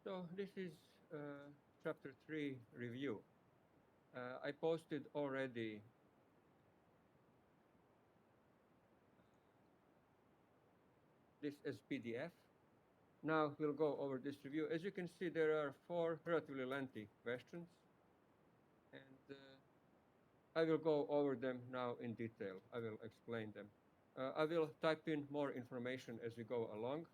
So this is chapter 3 review. I posted already this as PDF. Now we'll go over this review. As you can see, there are 4 relatively lengthy questions, and I will go over them now in detail. I will explain them. I will type in more information as we go along,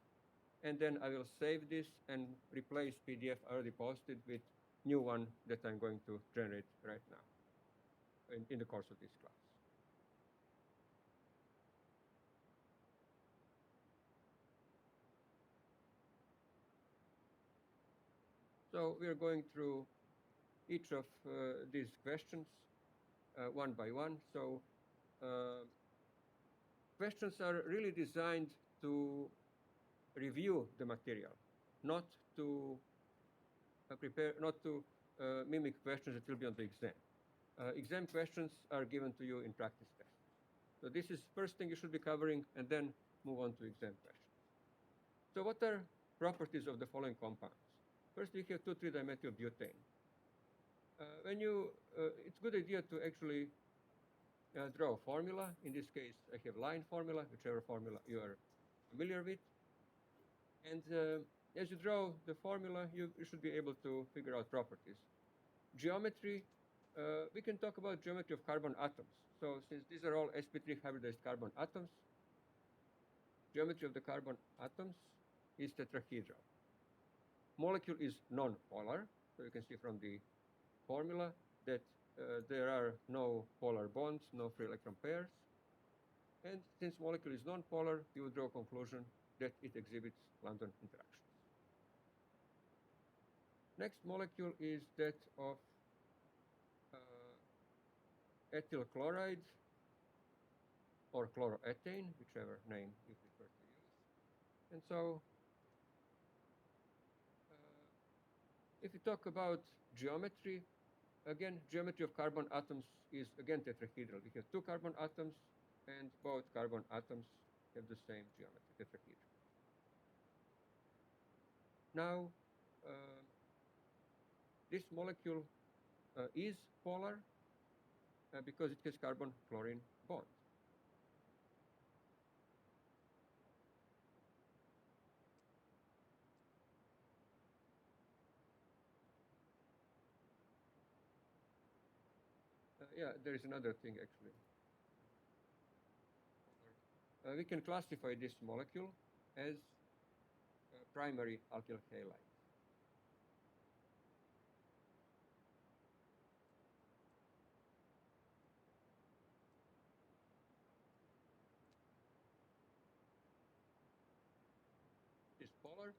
and then I will save this and replace PDF already posted with new one that I'm going to generate right now in the course of this class. So we are going through each of these questions one by one. So questions are really designed to review the material, not to not to mimic questions that will be on the exam. Exam questions are given to you in practice tests. So this is first thing you should be covering, and then move on to exam questions. So what are properties of the following compounds? First, we have 2,3-dimethylbutane. It's a good idea to actually draw a formula. In this case, I have line formula, whichever formula you are familiar with. And as you draw the formula, you should be able to figure out properties. Geometry, we can talk about geometry of carbon atoms. So since these are all sp3 hybridized carbon atoms, geometry of the carbon atoms is tetrahedral. Molecule is non-polar. So you can see from the formula that there are no polar bonds, no free electron pairs. And since molecule is non-polar, you would draw a conclusion that it exhibits London interactions. Next molecule is that of ethyl chloride or chloroethane, whichever name you prefer to use. And so if you talk about geometry, again, geometry of carbon atoms is again tetrahedral. We have 2 carbon atoms, and both carbon atoms have the same geometry, tetrahedral. Now, this molecule is polar because it has carbon-chlorine bond. Yeah, there is another thing actually. We can classify this molecule as primary alkyl halide. It is polar,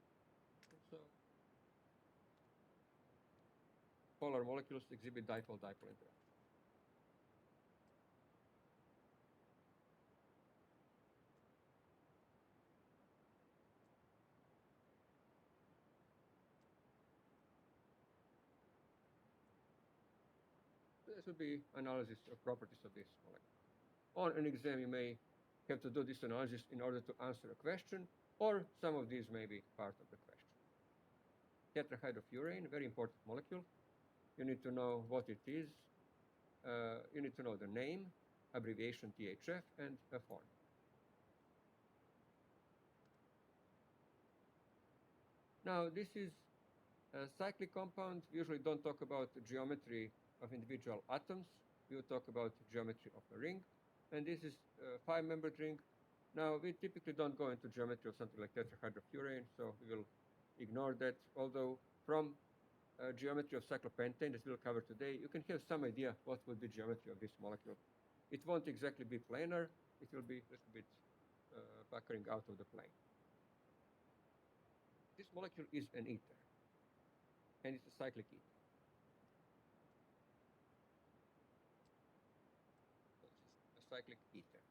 so polar molecules exhibit dipole-dipole interaction. This would be analysis of properties of this molecule. On an exam, you may have to do this analysis in order to answer a question, or some of these may be part of the question. Tetrahydrofuran, very important molecule. You need to know what it is. You need to know the name, abbreviation THF, and a form. Now, this is a cyclic compound. We usually don't talk about the geometry of individual atoms. We will talk about the geometry of a ring. And this is a 5-membered ring. Now, we typically don't go into geometry of something like tetrahydrofuran, so we will ignore that. Although from geometry of cyclopentane that we'll cover today, you can have some idea what would be geometry of this molecule. It won't exactly be planar. It will be a little bit puckering out of the plane. This molecule is an ether, and it's a cyclic ether. So this is a cyclic ether.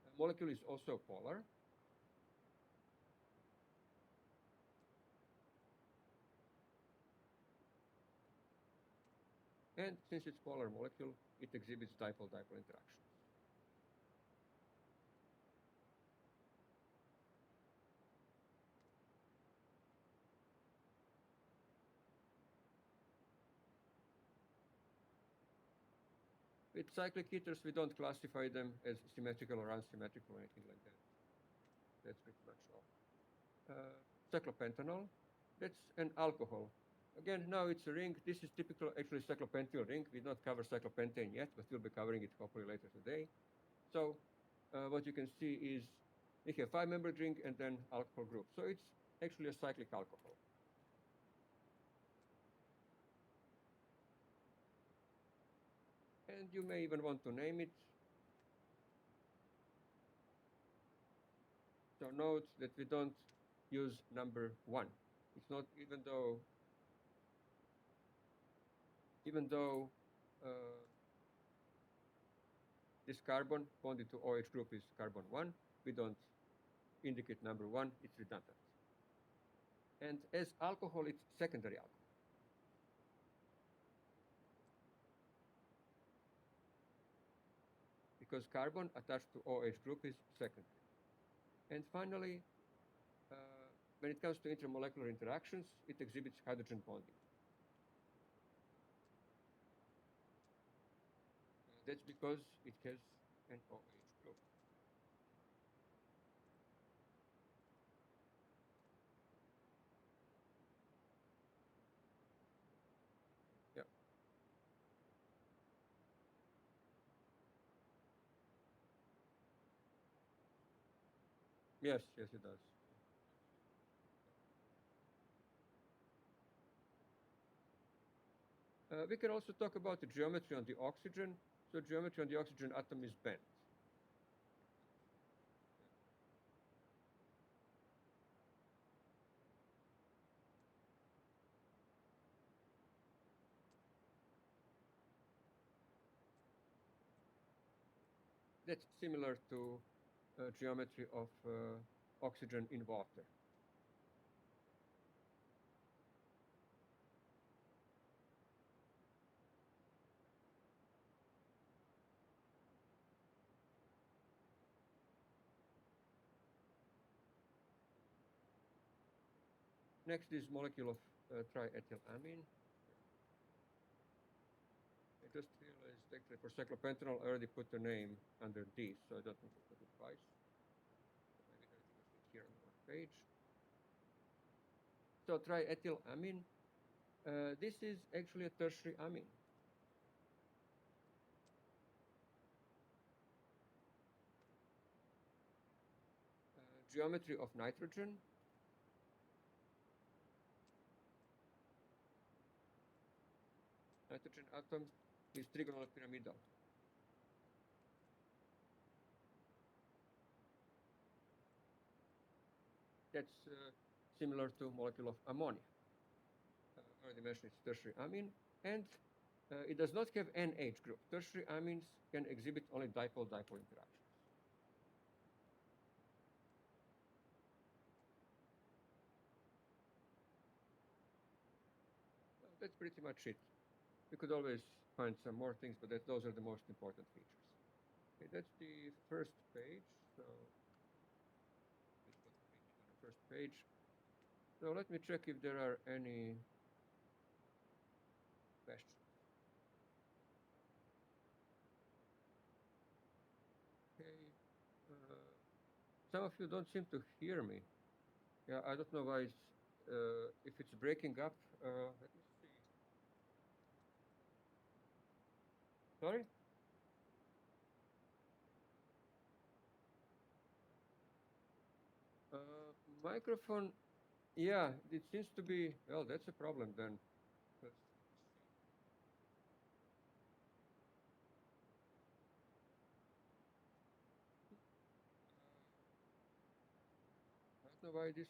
The molecule is also polar. And since it's polar molecule, it exhibits dipole-dipole interactions. With cyclic ethers, we don't classify them as symmetrical or unsymmetrical or anything like that. That's pretty much all. Cyclopentanol, that's an alcohol. Again, now it's a ring. This is typical, actually, cyclopentyl ring. We don't cover cyclopentane yet, but we'll be covering it hopefully later today. So what you can see is we have 5-membered ring and then alcohol group. So it's actually a cyclic alcohol. And you may even want to name it. So note that we don't use number 1. It's not, even though this carbon bonded to OH group is carbon 1, we don't indicate number 1, it's redundant. And as alcohol, it's secondary alcohol. Because carbon attached to OH group is secondary. And finally, when it comes to intermolecular interactions, it exhibits hydrogen bonding. That's because it has an OH group. Yeah. Yes, yes, it does. We can also talk about the geometry on the oxygen. So geometry on the oxygen atom is bent. That's similar to geometry of oxygen in water. Next is molecule of triethylamine. I just realized actually for cyclopentanol I already put the name under D, so I don't need to put it twice. Maybe everything is here on one page. So triethylamine, this is actually a tertiary amine. Geometry of nitrogen. Nitrogen atom is trigonal pyramidal. That's similar to molecule of ammonia. Already mentioned it's tertiary amine, and it does not have NH group. Tertiary amines can exhibit only dipole-dipole interactions. That's pretty much it. You could always find some more things, but those are the most important features. Okay, that's the first page. So let's put it on the first page. So let me check if there are any questions. Okay. Some of you don't seem to hear me. Yeah, I don't know why it's, if it's breaking up. Let me see. Sorry? Microphone, yeah, it seems to be, well, that's a problem then. Let's see. I don't know why this.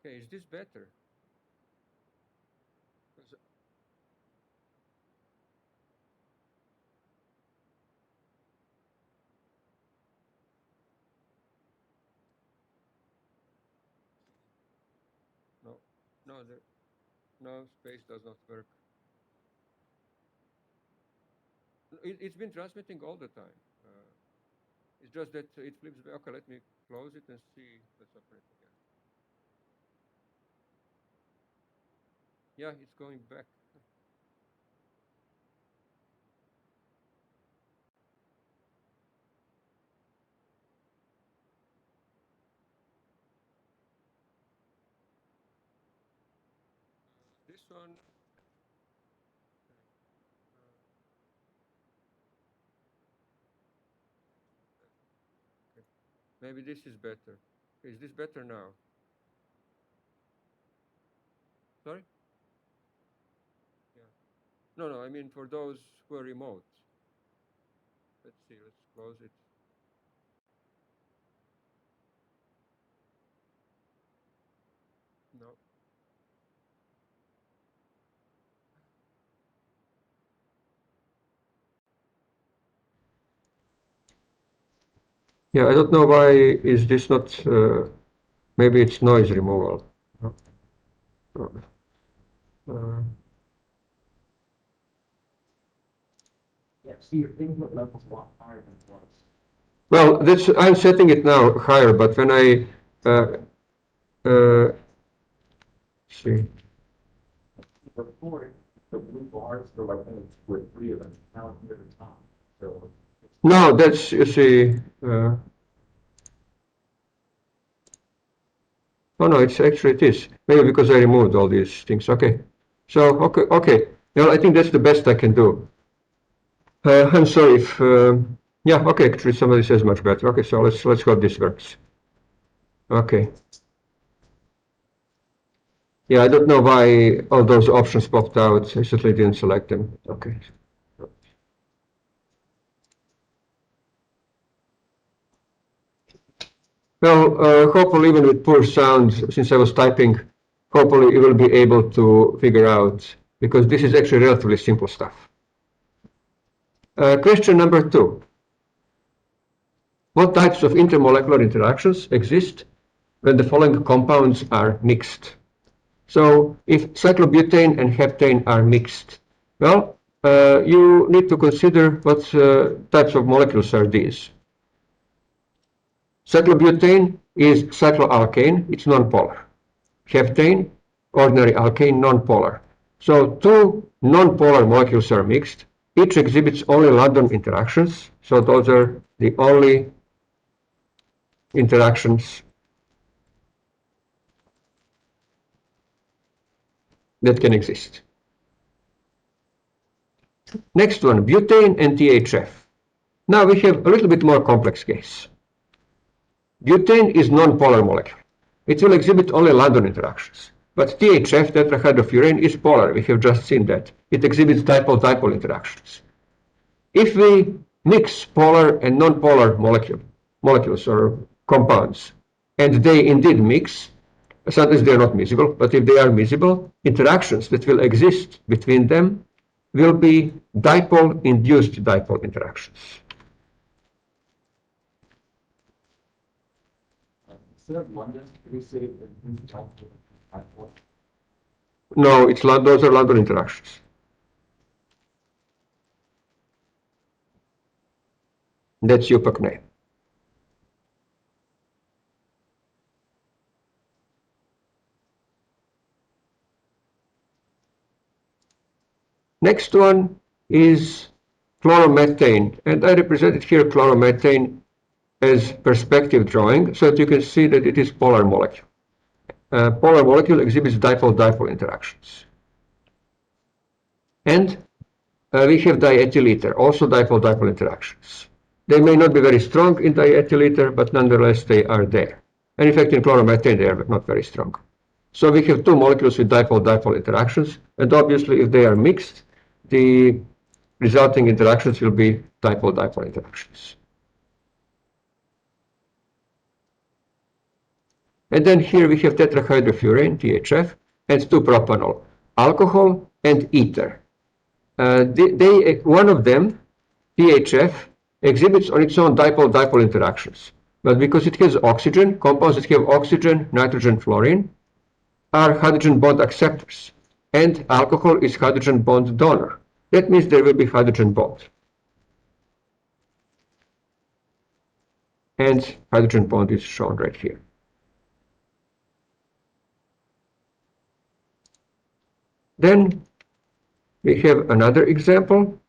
Okay, is this better? 'Cause, no, no, no, space does not work. It's been transmitting all the time. It's just that it flips back. Okay, let me close it and see. Let's open it again. Yeah, it's going back. This one. Okay. Maybe this is better. Is this better now? Sorry? Yeah. No, no, I mean for those who are remote. Let's see, let's close it. No. Yeah, I don't know why is this not, maybe it's noise removal. Uh, Yeah, see, your input level's a lot higher than it was. well, that's, I'm setting it now higher, but when I, see. Before, the blue bars were like, with three of them, now it's near the top, so. No, that's, you see, oh no, it's actually, it is. Maybe because I removed all these things. Okay. So, okay. Well, I think that's the best I can do. I'm sorry if, yeah, okay, actually somebody says much better. Okay, so let's hope this works. Okay. Yeah, I don't know why all those options popped out. I certainly didn't select them. Okay. Well, hopefully even with poor sound, since I was typing, hopefully you will be able to figure out, because this is actually relatively simple stuff. Question number 2. What types of intermolecular interactions exist when the following compounds are mixed? So if cyclobutane and heptane are mixed, well, you need to consider what types of molecules are these. Cyclobutane is cycloalkane, it's nonpolar. Heptane, ordinary alkane, nonpolar. So two nonpolar molecules are mixed. Each exhibits only London interactions. So those are the only interactions that can exist. Next one, butane and THF. Now we have a little bit more complex case. Butane is non-polar molecule. It will exhibit only London interactions. But THF, tetrahydrofuran, is polar. We have just seen that. It exhibits dipole-dipole interactions. If we mix polar and non-polar molecules or compounds, and they indeed mix, sometimes they are not miscible, but if they are miscible, interactions that will exist between them will be dipole-induced dipole interactions. Instead of London, we say that we talk to the. No, those are London interactions. That's Yupak. Next one is chloromethane, and I represented here chloromethane as perspective drawing so that you can see that it is polar molecule. Polar molecule exhibits dipole-dipole interactions. And we have diethyl ether, also dipole-dipole interactions. They may not be very strong in diethyl ether, but nonetheless they are there. And in fact, in chloromethane, they are not very strong. So we have two molecules with dipole-dipole interactions, and obviously if they are mixed, the resulting interactions will be dipole-dipole interactions. And then here we have tetrahydrofuran, THF, and 2-propanol, alcohol and ether. One of them, THF, exhibits on its own dipole-dipole interactions. But because it has oxygen, compounds that have oxygen, nitrogen, fluorine, are hydrogen bond acceptors. And alcohol is hydrogen bond donor. That means there will be hydrogen bond. and hydrogen bond is shown right here. Then we have another example,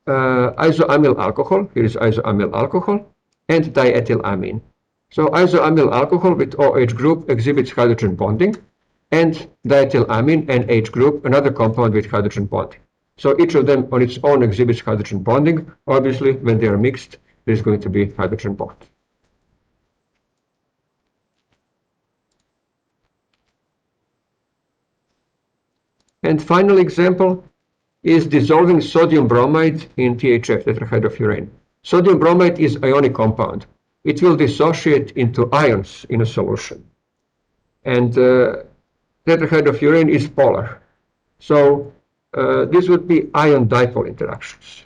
isoamyl alcohol. Here is isoamyl alcohol and diethylamine. So isoamyl alcohol with OH group exhibits hydrogen bonding, and diethylamine, NH group, another compound with hydrogen bonding. So each of them on its own exhibits hydrogen bonding. Obviously, when they are mixed, there is going to be hydrogen bond. And final example is dissolving sodium bromide in THF, tetrahydrofuran. Sodium bromide is ionic compound. It will dissociate into ions in a solution. And tetrahydrofuran is polar. So this would be ion-dipole interactions.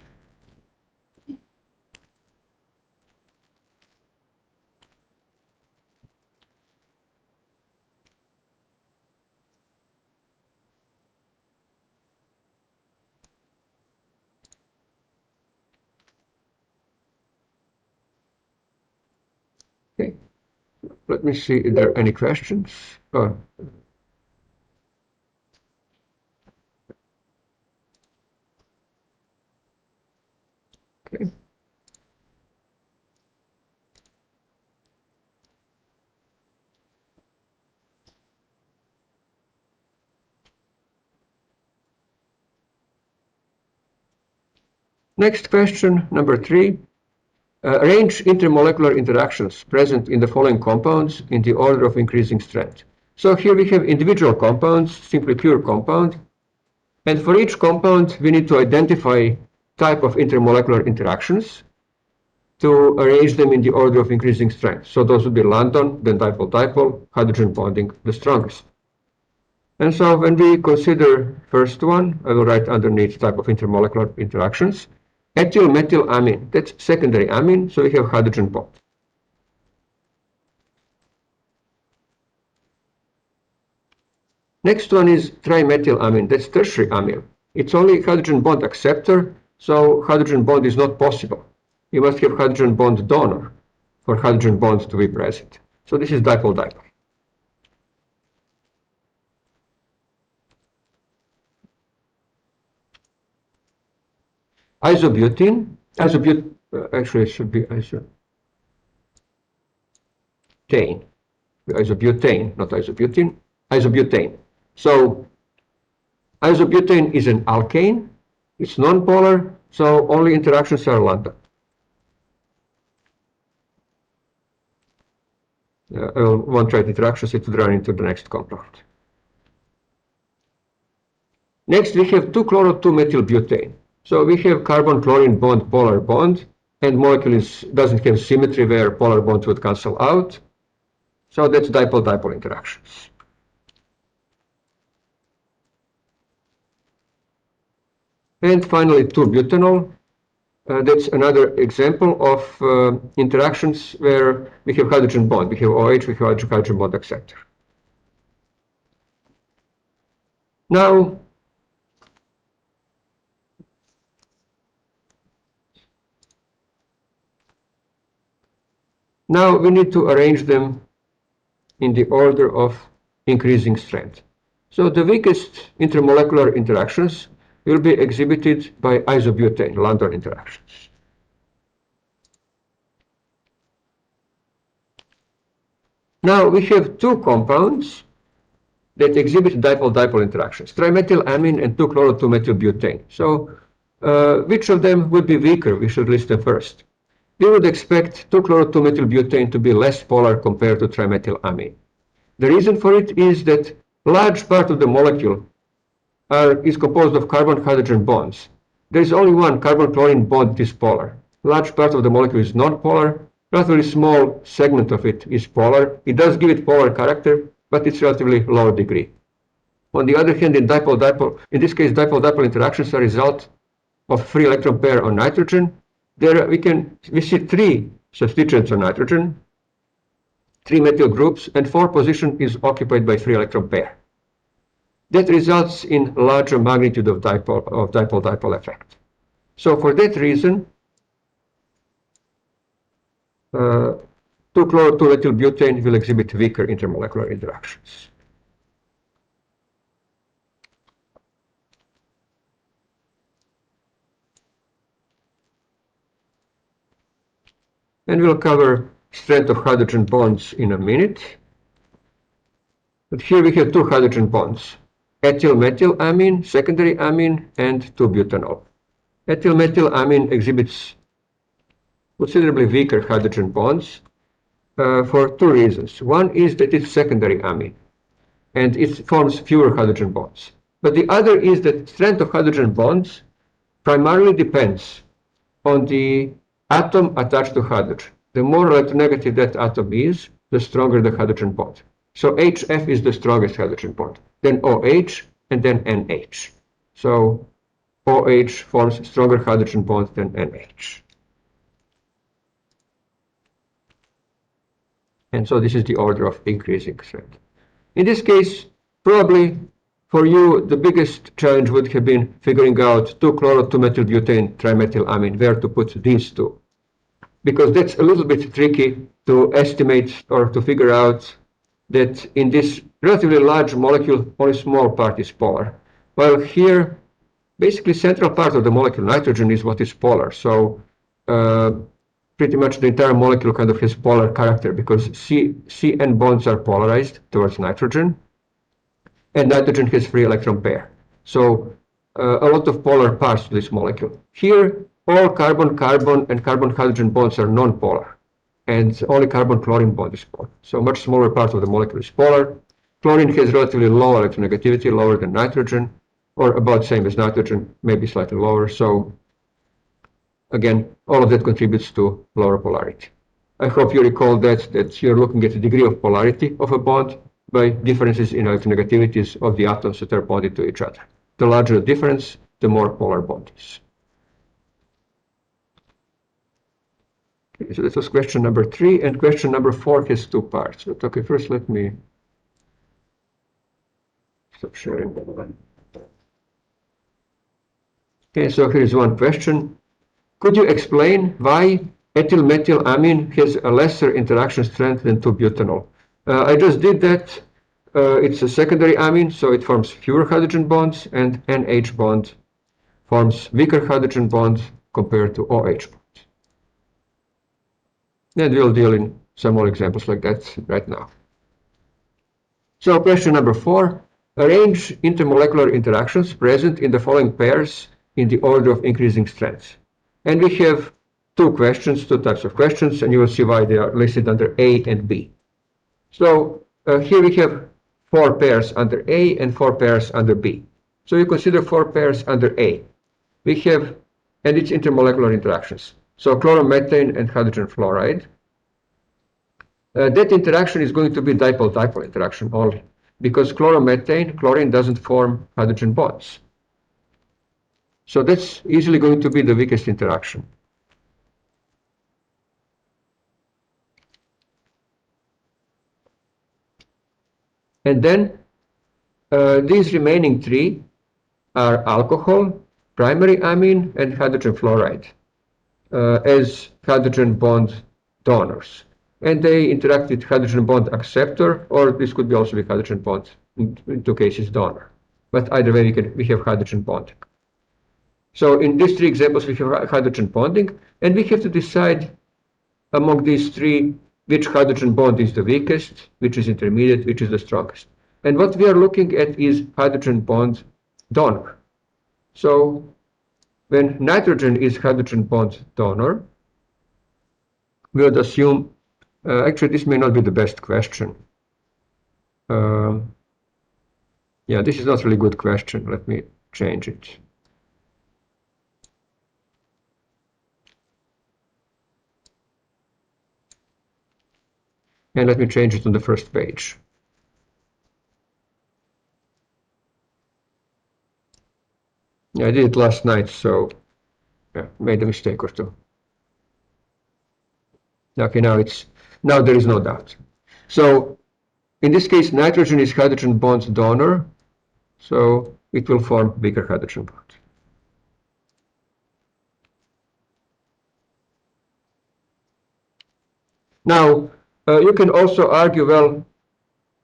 Okay, let me see if there are any questions. Oh. Okay. Next question, number 3. Arrange intermolecular interactions present in the following compounds in the order of increasing strength. So here we have individual compounds, simply pure compound. And for each compound, we need to identify type of intermolecular interactions to arrange them in the order of increasing strength. So those would be London, then dipole-dipole, hydrogen bonding, the strongest. And so when we consider first one, I will write underneath type of intermolecular interactions. Ethyl-methylamine, that's secondary amine, so we have hydrogen bond. Next one is trimethylamine, that's tertiary amine. It's only hydrogen bond acceptor, so hydrogen bond is not possible. You must have hydrogen bond donor for hydrogen bond to be present. So this is dipole-dipole. Isobutene, actually it should be isobutane, not isobutene, isobutane. So isobutane is an alkane, it's non-polar, so only interactions are London. I won't write interactions, it would run into the next compound. Next we have 2-chloro-2-methylbutane. So we have carbon-chlorine bond, polar bond, and molecule doesn't have symmetry where polar bonds would cancel out. So that's dipole-dipole interactions. And finally 2-butanol. That's another example of interactions where we have hydrogen bond. We have OH, we have hydrogen bond, etc. Now, we need to arrange them in the order of increasing strength. So the weakest intermolecular interactions will be exhibited by isobutane, London interactions. Now we have two compounds that exhibit dipole-dipole interactions, trimethylamine and 2-chloro-2-methylbutane. So which of them would be weaker? We should list them first. We would expect 2-chloro-2-methylbutane to be less polar compared to trimethylamine. The reason for it is that large part of the molecule is composed of carbon-hydrogen bonds. There is only one carbon-chlorine bond that is polar. Large part of the molecule is non-polar. Relatively small segment of it is polar. It does give it polar character, but it's relatively low degree. On the other hand, in dipole-dipole, in this case, dipole-dipole interactions are a result of free electron pair on nitrogen. There we see 3 substituents on nitrogen, 3 methyl groups, and 4 position is occupied by free electron pair. That results in larger magnitude of dipole-dipole effect. So for that reason, 2-chloro-2-methyl-butane will exhibit weaker intermolecular interactions. And we'll cover strength of hydrogen bonds in a minute. But here we have two hydrogen bonds, ethyl-methylamine, secondary amine, and 2-butanol. Ethyl-methylamine exhibits considerably weaker hydrogen bonds for two reasons. One is that it's secondary amine, and it forms fewer hydrogen bonds. But the other is that strength of hydrogen bonds primarily depends on the atom attached to hydrogen. The more electronegative that atom is, the stronger the hydrogen bond. So HF is the strongest hydrogen bond, then OH, and then NH. So OH forms stronger hydrogen bond than NH. And so this is the order of increasing strength. In this case, probably for you, the biggest challenge would have been figuring out 2-chloro-2-methylbutane trimethylamine, where to put these two. Because that's a little bit tricky to estimate or to figure out that in this relatively large molecule, only small part is polar. While here, basically central part of the molecule, nitrogen, is what is polar. So pretty much the entire molecule kind of has polar character because CN bonds are polarized towards nitrogen, and nitrogen has free electron pair. So a lot of polar parts to this molecule. Here, all carbon-carbon and carbon-hydrogen bonds are non-polar, and only carbon-chlorine bond is polar. So much smaller part of the molecule is polar. Chlorine has relatively low electronegativity, lower than nitrogen, or about the same as nitrogen, maybe slightly lower. So again, all of that contributes to lower polarity. I hope you recall that you're looking at the degree of polarity of a bond by differences in electronegativities of the atoms that are bonded to each other. The larger the difference, the more polar bond is. Okay, so this was question number 3, and question number 4 has 2 parts. But okay, first let me stop sharing. Okay, so here's one question. Could you explain why ethyl-methylamine has a lesser interaction strength than 2-butanol? I just did that. It's a secondary amine, so it forms fewer hydrogen bonds, and NH bond forms weaker hydrogen bonds compared to OH bonds. And we'll deal in some more examples like that right now. So question number 4, arrange intermolecular interactions present in the following pairs in the order of increasing strength. And we have 2 questions, 2 types of questions, and you will see why they are listed under A and B. So here we have 4 pairs under A and 4 pairs under B. So you consider 4 pairs under A. We have, and its intermolecular interactions. So chloromethane and hydrogen fluoride. That interaction is going to be dipole-dipole interaction only, because chloromethane, chlorine doesn't form hydrogen bonds. So that's easily going to be the weakest interaction. And then these remaining 3 are alcohol, primary amine, and hydrogen fluoride as hydrogen bond donors. And they interact with hydrogen bond acceptor, or this could be also be hydrogen bond, in 2 cases donor. But either way, we have hydrogen bonding. So in these 3 examples, we have hydrogen bonding, and we have to decide among these 3 which hydrogen bond is the weakest, which is intermediate, which is the strongest. And what we are looking at is hydrogen bond donor. So when nitrogen is hydrogen bond donor, we would assume, actually this may not be the best question. Yeah, this is not a really good question. Let me change it. And let me change it on the first page. Yeah, I did it last night, so yeah, made a mistake or 2. Okay, now there is no doubt. So in this case, nitrogen is hydrogen bond donor, so it will form weaker hydrogen bond. Now, you can also argue, well,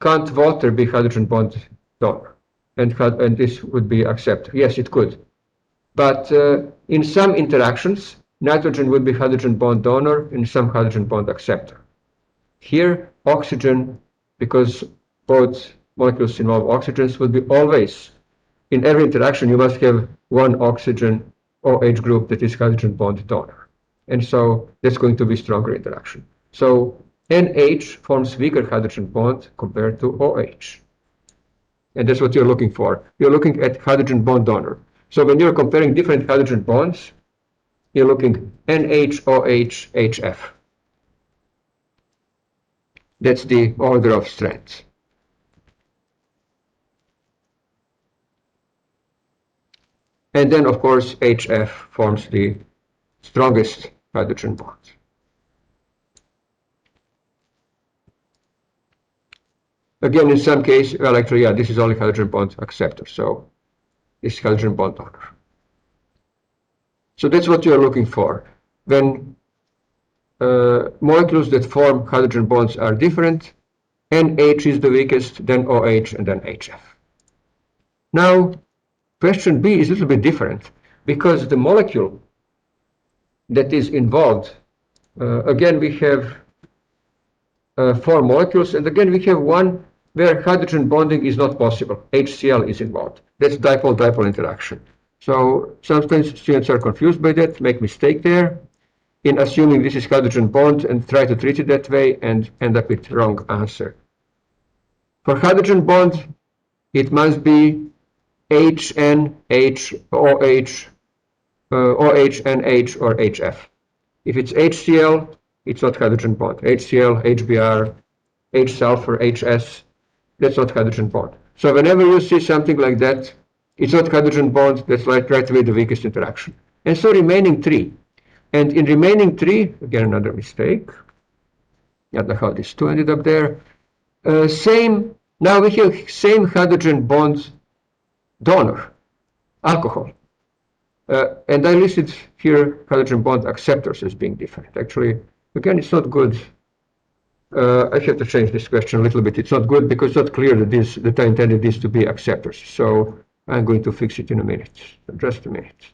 can't water be hydrogen bond donor? And this would be accepted. Yes, it could. But in some interactions, nitrogen would be hydrogen bond donor, in some hydrogen bond acceptor. Here, oxygen, because both molecules involve oxygens, would be always, in every interaction, you must have one oxygen OH group that is hydrogen bond donor. And so that's going to be stronger interaction. So NH forms weaker hydrogen bond compared to OH. And that's what you're looking for. You're looking at hydrogen bond donor. So when you're comparing different hydrogen bonds, you're looking NH, OH, HF. That's the order of strength. And then, of course, HF forms the strongest hydrogen bond. Again, in some case, well, actually, yeah, this is only hydrogen bond acceptor, so this is hydrogen bond donor. So that's what you're looking for. When molecules that form hydrogen bonds are different, NH is the weakest, then OH, and then HF. Now, question B is a little bit different, because the molecule that is involved, again, we have 4 molecules, and again, we have one where hydrogen bonding is not possible. HCl is involved. That's dipole-dipole interaction. So sometimes students are confused by that, make mistake there in assuming this is hydrogen bond and try to treat it that way and end up with wrong answer. For hydrogen bond, it must be HN, H, OH, OH, NH, or HF. If it's HCl, it's not hydrogen bond. HCl, HBr, H sulfur, HS, that's not hydrogen bond. So whenever you see something like that, it's not hydrogen bond, that's right away the weakest interaction. And so remaining 3. And in remaining 3, again another mistake. I don't know how these 2 ended up there. Now we have same hydrogen bond donor, alcohol. And I listed here hydrogen bond acceptors as being different. Actually, again, it's not good. I have to change this question a little bit. It's not good because it's not clear that I intended this to be acceptors. So I'm going to fix it in a minute. Just a minute.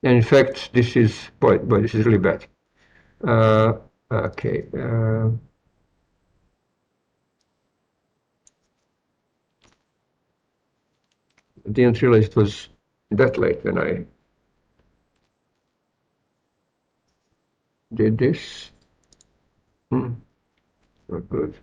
And in fact, this is, boy, this is really bad. Okay. I didn't realize it was that late when I did this. Not good.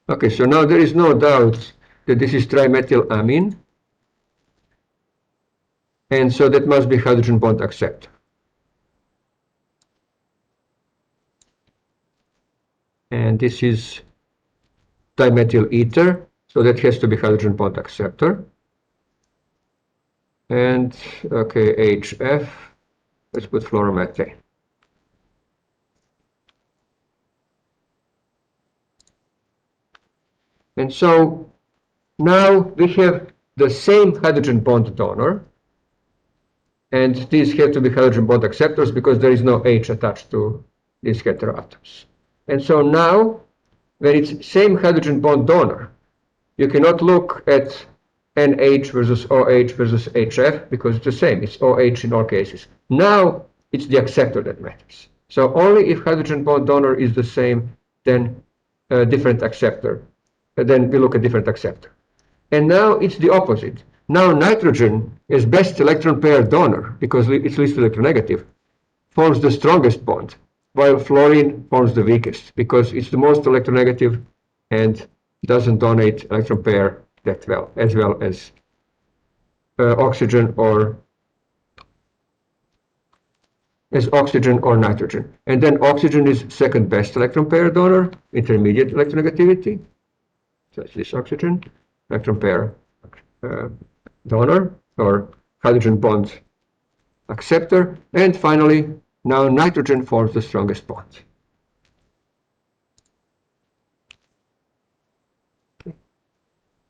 Okay, so now there is no doubt that this is trimethylamine. And so that must be hydrogen bond acceptor. And this is dimethyl ether, so that has to be hydrogen bond acceptor. And okay, HF, let's put fluoromethane. And so now we have the same hydrogen bond donor, and these have to be hydrogen bond acceptors because there is no H attached to these heteroatoms. And so now, when it's same hydrogen bond donor, you cannot look at NH versus OH versus HF because it's the same. It's OH in all cases. Now it's the acceptor that matters. So only if hydrogen bond donor is the same, then a different acceptor. Then we look at different acceptor. And now it's the opposite. Now nitrogen is best electron pair donor because it's least electronegative, forms the strongest bond, while fluorine forms the weakest because it's the most electronegative and doesn't donate electron pair that well as oxygen or nitrogen. And then oxygen is second best electron pair donor, intermediate electronegativity. So it's this oxygen, electron pair donor or hydrogen bond acceptor, and finally, now nitrogen forms the strongest bond.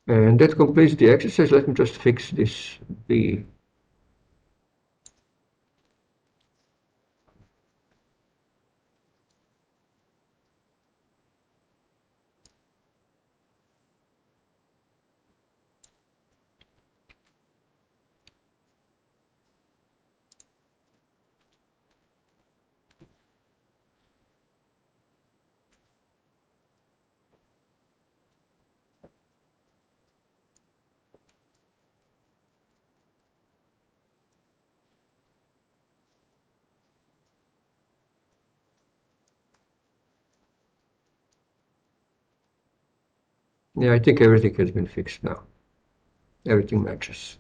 And that completes the exercise. Let me just fix this B. Yeah, I think everything has been fixed now. Everything matches.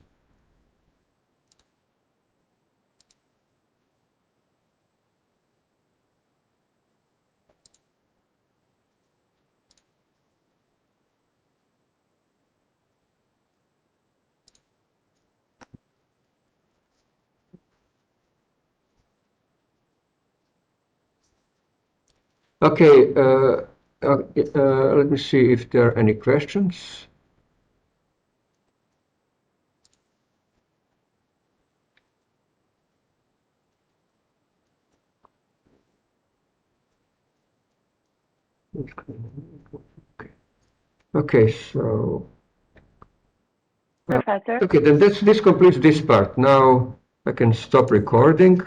Okay, let me see if there are any questions. Okay, so Professor? okay, then this completes this part. Now I can stop recording.